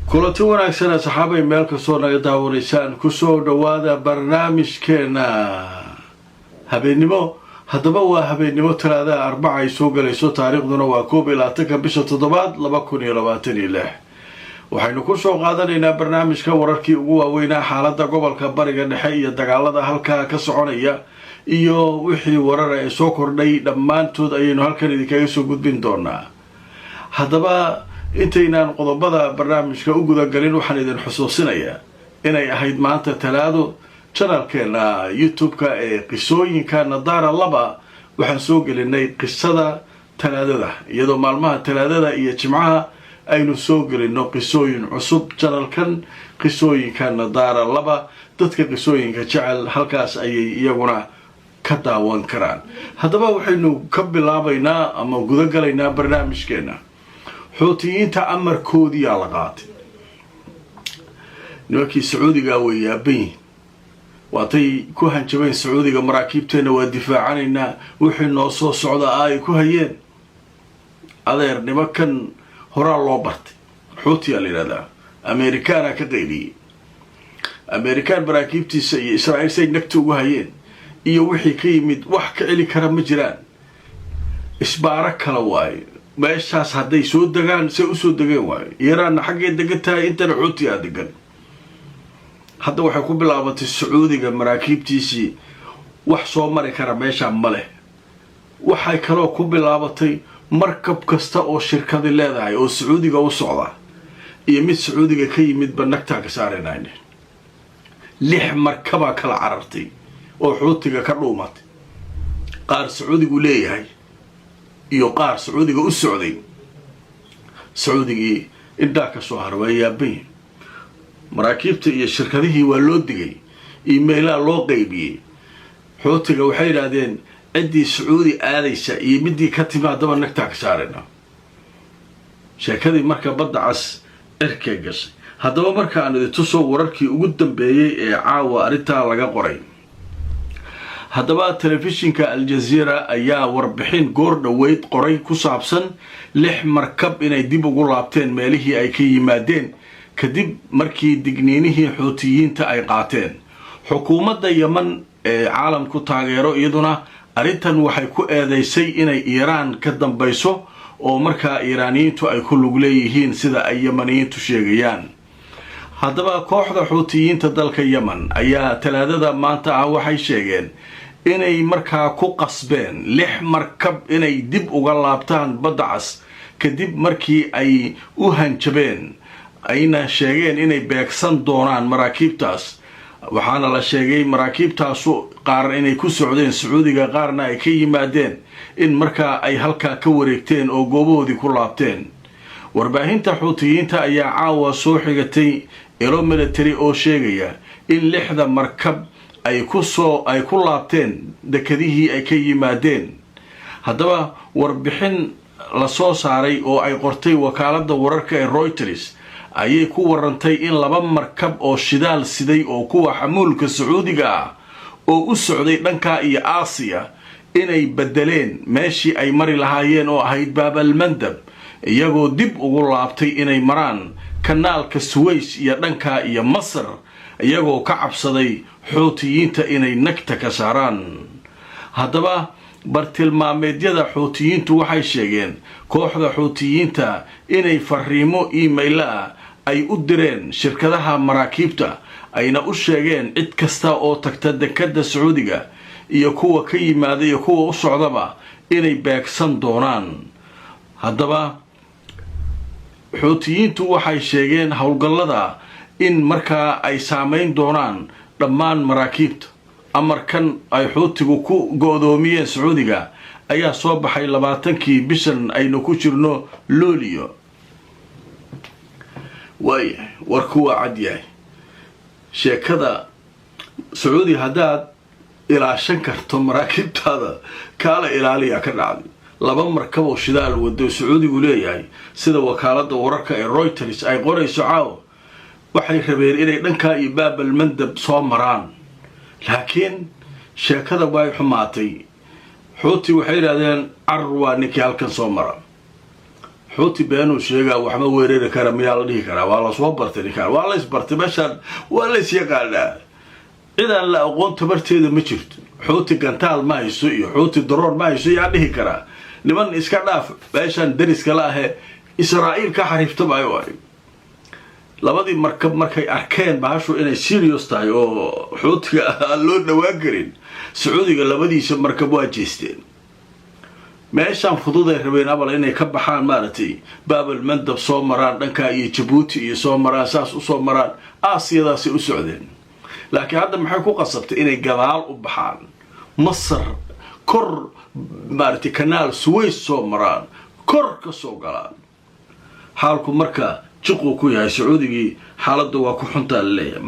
kulanti wanaagsan asxaabay meel kastoo naga daawaneysaan kusoo dhawaada barnaamijkeena habeenimo. haddaba waa habeenimo talaada arbaca ay soo galayso, taariikhduna waa 21 bisha 7 2026. waxaynu ku soo qaadanaynaa barnaamijka wararkii ugu waaweynaa xaaladda gobolka bariga dhexe iyo dagaalada halkaa ka soconaya iyo wixii warar ay soo kordhay dhammaantood ayaynu halkan idinkaga soo gudbin doonaa. haddaba intaynaan qodobada barnaamijka u gudagalin waxaan idin xusuusinayaa inay ahayd maanta talaado channelkeena youtube-ka ee qisooyinka nadaara laba waxaan soo gelinay qisada talaadada, iyadoo maalmaha talaadada iyo jimcaha aynu soo gelino qisooyin cusub channelkan qisooyinka nadaara laba. dadka qisooyinka jecel halkaas ayay iyaguna ka daawan karaan. haddaba waxaynu ka bilaabaynaa ama gudagalaynaa barnaamijkeena. xuutiyiinta amarkoodiyaa la qaatay. nimankii sacuudiga way yaaban waatay ku hanjabeen sacuudiga maraakiibteena waa difaacanaynaa, wixii noo soo socda ay ku hayeen. adeer nimankan horaa loo bartay, xuutiyaa la yidhahdaa. amerikaana ka qayliyey. amerikaan maraakiibtiisa iyo israa'iil say nagta ugu hayeen iyo wixii ka yimid wax ka celi kara ma jiraan. isbaaro kala waaye meeshaas hadday soo degaan say usoo degeen waayo. iiraanna xaggay degan tahay, intana xuutiyaa degan. hadda waxay ku bilaabatay sacuudiga maraakiibtiisii wax soo mari kara meesha ma leh. waxay kaloo ku bilaabatay markab kasta oo shirkadi leedahay oo sacuudiga u socda iyo mid sacuudiga ka yimidba nagtaa ka saaranayn. 6 markabaa kala carartay oo xuutiga ka dhuumatay, qaar sacuudigu leeyahay iyo qaar sacuudiga u socday. sacuudigii indhaa ka soo haray waa yaaban. maraakiibta iyo shirkadihii waa loo digay, iimaylaa loo qaybiyey. xuutiga waxay yidhaahdeen ciddii sacuudi aadaysa iyo midii ka timaadaba nagtaa ka saarayna. sheekadii marka badda cas cirkay gashay. haddaba marka aan idin tuso wararkii ugu dambeeyey ee caawa arrintaa laga qoray. haddaba telefishinka aljazeera ayaa warbixin goor dhoweyd qoray ku saabsan 6 markab inay dib ugu laabteen meelihii ay ka yimaadeen kadib markii digniinihii xuutiyiinta ay qaateen. xukuumadda yeman ee caalamku taageero iyaduna arrintan waxay ku eedeysay inay iiraan ka dambayso oo markaa iiraaniyiintu ay ku lug leeyihiin sida ay yemaniyiintu sheegayaan. haddaba kooxda xuutiyiinta dalka yeman ayaa talaadada maanta ah waxay sheegeen inay markaa ku qasbeen 6 markab inay dib uga laabtaan badda cas kadib markii ay u hanjabeen, ayna sheegeen inay beegsan doonaan maraakiibtaas. waxaana la sheegay maraakiibtaasu qaar inay ku socdeen sacuudiga, qaarna ay ka yimaadeen in markaa ay halkaa ka wareegteen oo goobahoodii ku laabteen. warbaahinta xuutiyiinta ayaa caawa soo xigatay ilo military oo sheegaya in 6 markab ay ku laabteen dekadihii ay ka yimaadeen. haddaba warbixin la soo saaray oo ay qortay wakaaladda wararka ee Reuters ayay ku warantay in 2 markab oo shidaal siday oo kuwa xamuulka sacuudiga ah oo u socday dhanka iyo Aasiya inay bedeleen meeshii ay mari lahaayeen oo ahayd Bab al-Mandab, iyagoo dib ugu laabtay inay maraan kanaalka Suways iyo dhanka iyo Masar, iyagoo ka cabsaday xuutiyiinta inay nagta ka saaraan. haddaba bartilmaameedyada xuutiyiintu waxay sheegeen kooxda xuutiyiinta inay fariimo email ay u direen shirkadaha maraakiibta, ayna u sheegeen cid kasta oo tagta dekadda sacuudiga iyo kuwa ka yimaada iyo kuwa u socdaba inay beegsan doonaan. haddaba xuutiyiintu waxay sheegeen howlgallada in markaa ay saamayn doonaan dhammaan maraakiibta. amarkan ay xuutigu ku go'doomiyeen sacuudiga ayaa soo baxay 20kii bishan aynu ku jirno Luulyo. waayahay warku waa cad yahay. sheekada sacuudi haddaad ilaashan karto maraakiibtaada kaala ilaaliyaa ka dhacday. 2 markab oo shidaal wado sacuudigu leeyahay sida wakaaladda wararka ee Reuters ay qorayso caawa waxay rabeen inay dhankaa iyo Bab al-Mandab soo maraan, laakiin sheekada way xumaatay. xuuti waxay yidhaahdeen carwaa ninkii halkan soo mara. xuuti beenuu sheegaa waxba weerari kara miyaa la dhihi karaa waa lasoo bartay ninkaan waa lays bartay meeshaan waa lays yaqaanaa cidaan la aqoon tabarteeda ma jirto xuuti gantaal ma hayso iyo xuuti daroor ma hayso yaa dhihi karaa niman iska dhaaf meeshaan dariska la ahee israa'iil ka xariiftamayo ay labadii markab markay arkeen bahashu inay serious tahay oo xuutiga aan loo dhawaan karin sacuudiga labadiisa markab waa jeesteen meeshaan fudud ay rabeen abal inay ka baxaan maaragtay baabal mandab soo maraan dhanka iyo jabuuti iyo soo maraan saas u soo maraan aasiyadaasay u socdeen laakiin hadda maxay ku qasabtay inay gadaal u baxaan masar kor maaragtay kanaal suways soo maraan kor ka soo galaan xaalku marka jiquu ku yahay sacuudigii xaaladda waa ku xuntaa laleeyahay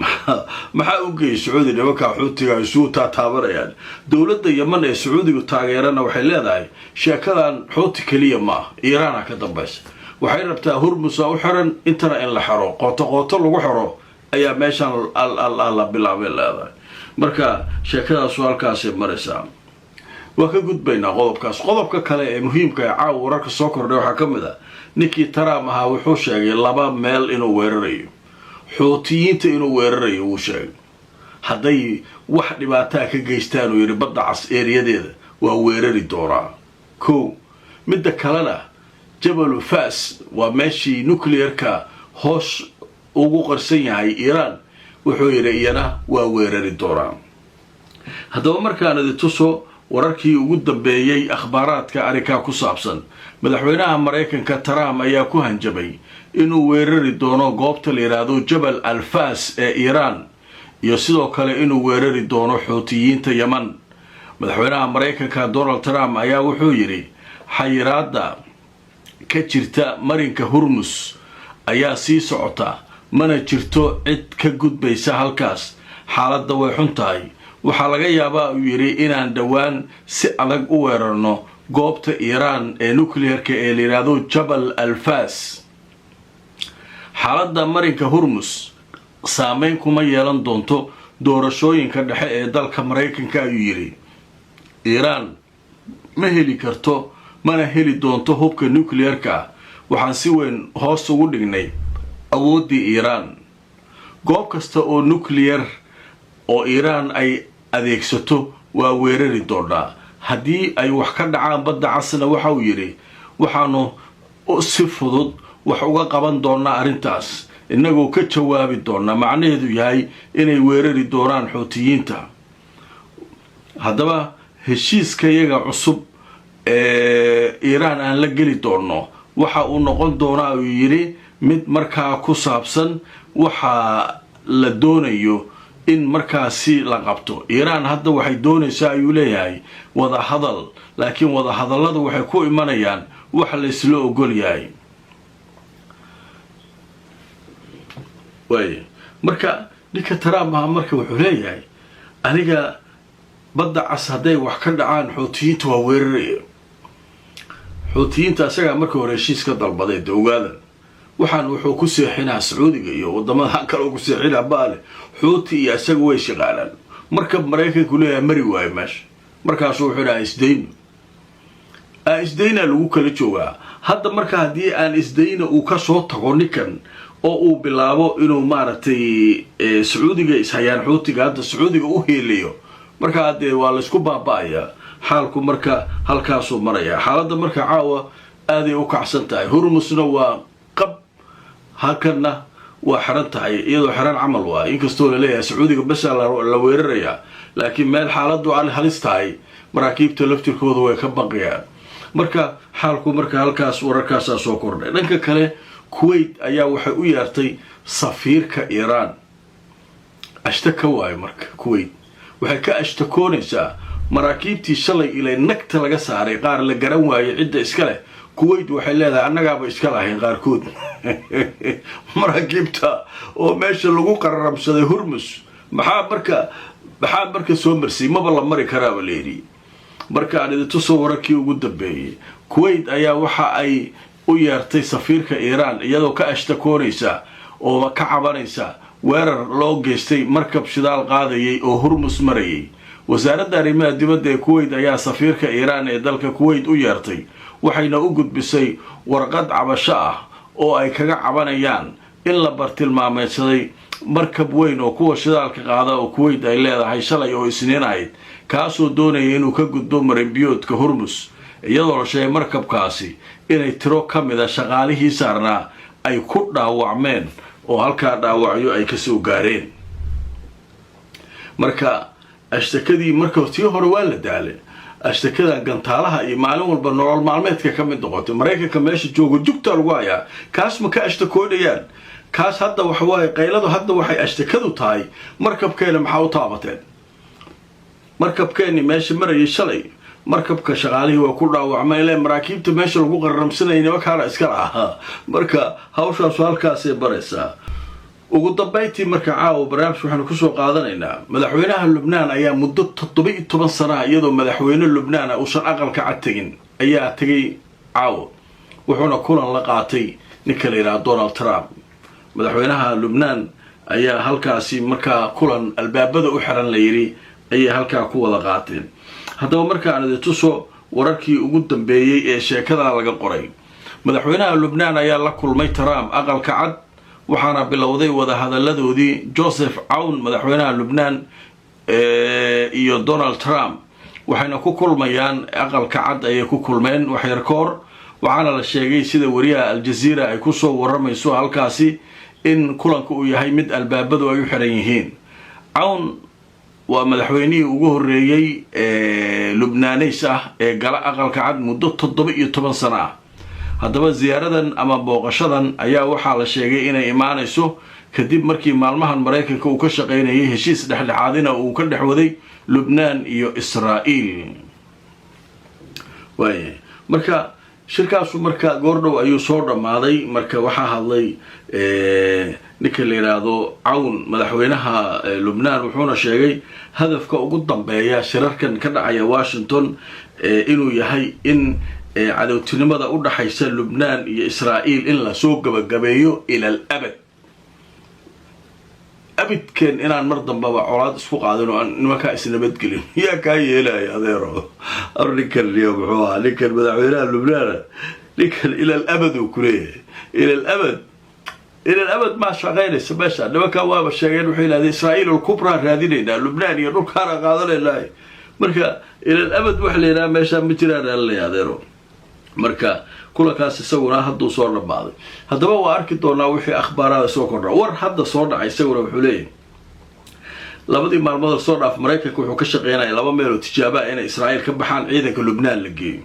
maxaa u geeyay sacuudi nimankaa xuutiga isugu taataabanayaan dowladda yeman ee sacuudigu taageerana waxay leedahay sheekadan xuuti keliya ma ah iiraana ka dambaysa waxay rabtaa hurmusa u xiran intana in la xero qooto lagu xero ayaa meeshaan la bilaabay leedahay marka sheekadaasu halkaasay maraysaa waa ka gudbaynaa qodobka kale ee muhiimka ee caawa wararka soo kordhay waxaa ka mid ah ninkii Trump ahaa wuxuu sheegay laba meel inuu weerarayo xuutiyiinta inuu weerarayo wuu sheegay hadday wax dhibaataa ka geystaan uu yidhi badda cas eeriyadeeda waa weerari doonaa kow midda kalena jabalu fas waa meeshii nuclearka hoos ugu qarsan yahay iiraan wuxuu yidhi iyana waa weerari doonaa haddaba markaan idin tuso wararkii ugu dambeeyay akhbaaraadka arrinkaa ku saabsan madaxweynaha Mareykanka Trump ayaa ku hanjabay inuu weerari doono goobta la yiraahdo Jabal al-Fas ee Iran iyo sidoo kale inuu weerari doono xuutiyiinta Yemen madaxweynaha Mareykanka Donald Trump ayaa wuxuu yiri xayiraadda ka jirta marinka Hormuz ayaa sii socota mana jirto cid ka gudbaysa halkaas xaaladda way xun tahay waxaa laga yaabaa uu yiri inaan dhawaan si adag u weerarno goobta Iran ee nuclearka ee la yiraahdo Jabal al-Fas xaaladda marinka Hormuz saameyn kuma yeelan doonto doorashooyinka dhexe ee dalka Mareykanka ayuu yiri Iran ma heli karto mana heli doonto hubka nuclearka waxaan si weyn hoos ugu dhignay awoodii Iran goob kasta oo nuclear oo Iran ay adeegsato waa weerari doonaa haddii ay wax ka dhacaan badda casna waxa uu yiri waxaanu si fudud wax uga qaban doonaa arrintaas inagoo ka jawaabi doonaa macnaheedu yahay inay weerari doonaan xuutiyiinta haddaba heshiiska iyaga cusub ee Iran aan la geli doono waxa uu noqon doonaa uu yiri mid markaa ku saabsan waxa la doonayo in markaasi la qabto Iran hadda waxay doonaysaa ayuu leeyahay wada hadal laakiin wada hadalladu waxay ku imanayaan wax la isla ogol yahay way marka ninka Trump marka wuxuu leeyahay aniga badda cas haday wax ka dhacaan xuutiyiinta waa weeraraya xuutiyiinta asaga marka hore heshiis ka dalbaday dowladda waxaan wuxuu ku seexinaa Sacuudiga iyo wadamada kale ku seexinaa baale xuuti iyo asaga way shaqaalaan marka Mareykanku leeyahay mari waay meesha markaas wuxuu dhahay isdayna lagu kala joogaa hadda marka hadii aan isdayna uu ka soo tago ninkan oo uu bilaabo inuu maaragtay Sacuudiga ishayaan xuutiga hadda Sacuudiga u heelayo marka hadee waa la isku baabaayaa xaalku marka halkaas uu maraya xaaladda marka caawa aaday u kacsan tahay Hormuzna waa qab halkana waa xiran tahay iyadoo xiran camal waa inkastoo la leeyahay Sacuudiga bas la weeraraya laakiin meel xaaladdu aan halis tahay maraakiibta laftirkooda way ka baqayaan marka xaalku marka halkaas wararkaas soo kordhay dhanka kale Kuwait ayaa waxay u yeertay safiirka Iran ashtaka waay marka Kuwait waxay ka ashtakoonaysaa maraakiibtii shalay ilaa nagta laga saaray qaar la garan waayay cidda iska leh Kuwait waxay leedahay annagaaba iska lahayn qaarkood maraakiibta oo meesha lagu qararabsaday Hormuz maxaa marka soo marsay maba la mari karaa leeri marka aan idin soo wararkii ugu dambeeyay Kuwait ayaa waxa ay u yeertay safiirka Iran iyadoo ka ashtakoonaysa oo ka cabanaysa weerar loo geystay markab shidaal qaadayay oo Hormuz marayay wasaaradda arrimaha dibadda ee Kuwait ayaa safiirka Iran ee dalka Kuwait u yeertay waxayna u gudbisay warqad cabasho ah oo ay kaga cabanayaan in la bartilmaameedsaday markab weyn oo kuwa shidaalka qaada oo Kuwait ay leedahay shalay oo Isniin ahayd kaasoo doonaya inuu ka gudbo marinbiyoodka Hormuz iyadoo la sheegay markabkaasi inay tiro ka mid ah shaqaalihii saarnaa ay ku dhaawacmeen oo halkaa dhaawacyo ay ka soo gaareen marka ashtakadii marka tii hore waa la daalay ashtakada gantaalaha iyo maalin walba nolol maalmeedka ka mid noqotay Mareykanka meesha joogo jugta lagu hayaa kaas ma ka ashtakoodayaan kaas hadda waxa waaye qayladu hadda waxay ashtakadu tahay markabkeena maxaa u taabateen markabkeeni meesha marayay shalay markabka shaqaalihii waa ku dhaawacmay ilaa maraakiibta meesha lagu qarramsanayay markaana iska lahaa marka hawshaas halkaasay baraysaa ugu dambeyntii marka caawa barnaamij waxaanu ku soo qaadanaynaa madaxweynaha Lubnaan ayaa muddo 17 sano iyadoo madaxweyne Lubnaan uusan aqalka cad tagin ayaa tagay caawa wuxuuna kulan la qaatay ninka la yiraahdo Donald Trump madaxweynaha Lubnaan ayaa halkaasi marka kulan albaabada u xiran la yiri ayay halkaa ku wada qaateen haddaba marka aan tuso wararkii ugu dambeeyay ee sheekada laga qoray madaxweynaha Lubnaan ayaa la kulmay Trump aqalka cad waxaana bilowday wada hadaladoodii Joseph Aoun madaxweynaha Lubnaan iyo Donald Trump waxayna ku kulmayaan aqalka cad ay ku kulmeen wax yar koor waxaana la sheegay sida wariyaha Al Jazeera ay ku soo waramayso halkaasi in kulanku uu yahay mid albaabadu ay u xiran yihiin Aoun waa madaxweynihii ugu horeeyay Lubnaaneys ah ee gala aqalka cad muddo 17 sano ah haddaba ziyaaradan ama booqashadan ayaa waxaa la sheegay inay imaanayso kadib markii maalmahan Mareykanka uu ka shaqeynayay heshiis dhexdhexaadina uu ka dhexwaday Lubnaan iyo Israa'iil marka shirkaasu marka goordhow ayuu soo dhamaaday marka waxaa hadlay ninka la yiraahdo Aoun madaxweynaha Lubnaan wuxuuna sheegay hadafka ugu dambeeya shirarkan ka dhacaya Washington inuu yahay in cadawtinimada u dhaxaysa Lubnaan iyo Israa'iil in la soo gabagabeeyo ila al-abad abidkan inaan mar dambaba colaad isku qaadano aan nimanka isnabad gelin yaa ka yeelay adeero arrinkan iyo wuxuu ahaa ninkan madaxweynaha Lubnaan ninkan ila al-abad uu kuleeyahay ila al-abad ma shaqeynaysa meesha nimanka waaba sheegeen wuxuu ilaaday Israa'iil al-kubra raadinayna Lubnaan iyo dhulkaana qaadanayna marka ila al-abad wax leeyahay meesha ma jiraan la adeero marka kulankaas isaguna hadduu soo dhamaaday haddaba waa arki doonaa wixii akhbaarada soo kordha war hadda soo dhacay isaguna wuxuu leeyahay labadii maalmood soo dhaaf Mareykanka wuxuu ka shaqeynayay laba meel oo tijaabo ah in Israa'iil ka baxaan ciidanka Lubnaan la geeyo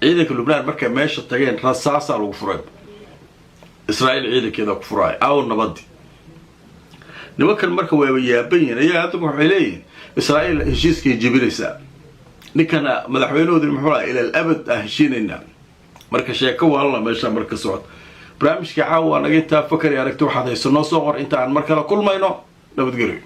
ciidanka Lubnaan markay meesha tageen rasaas lagu furay Israa'iil ciidankeeda ku furay aw nabad nimankan marka way yaabayeen ayaa hadda waxay leeyihiin Israa'iil heshiiskii jibinaysa ninkana madaxweynahooda muxuu ahaa ila al-abad heshiinayna marka sheeko walaal meesha marka socod barnaamijka caawa naga inta fakar aragti waxaad hayso noo soo qor inta aan mar kale kulmayno nabadgelyo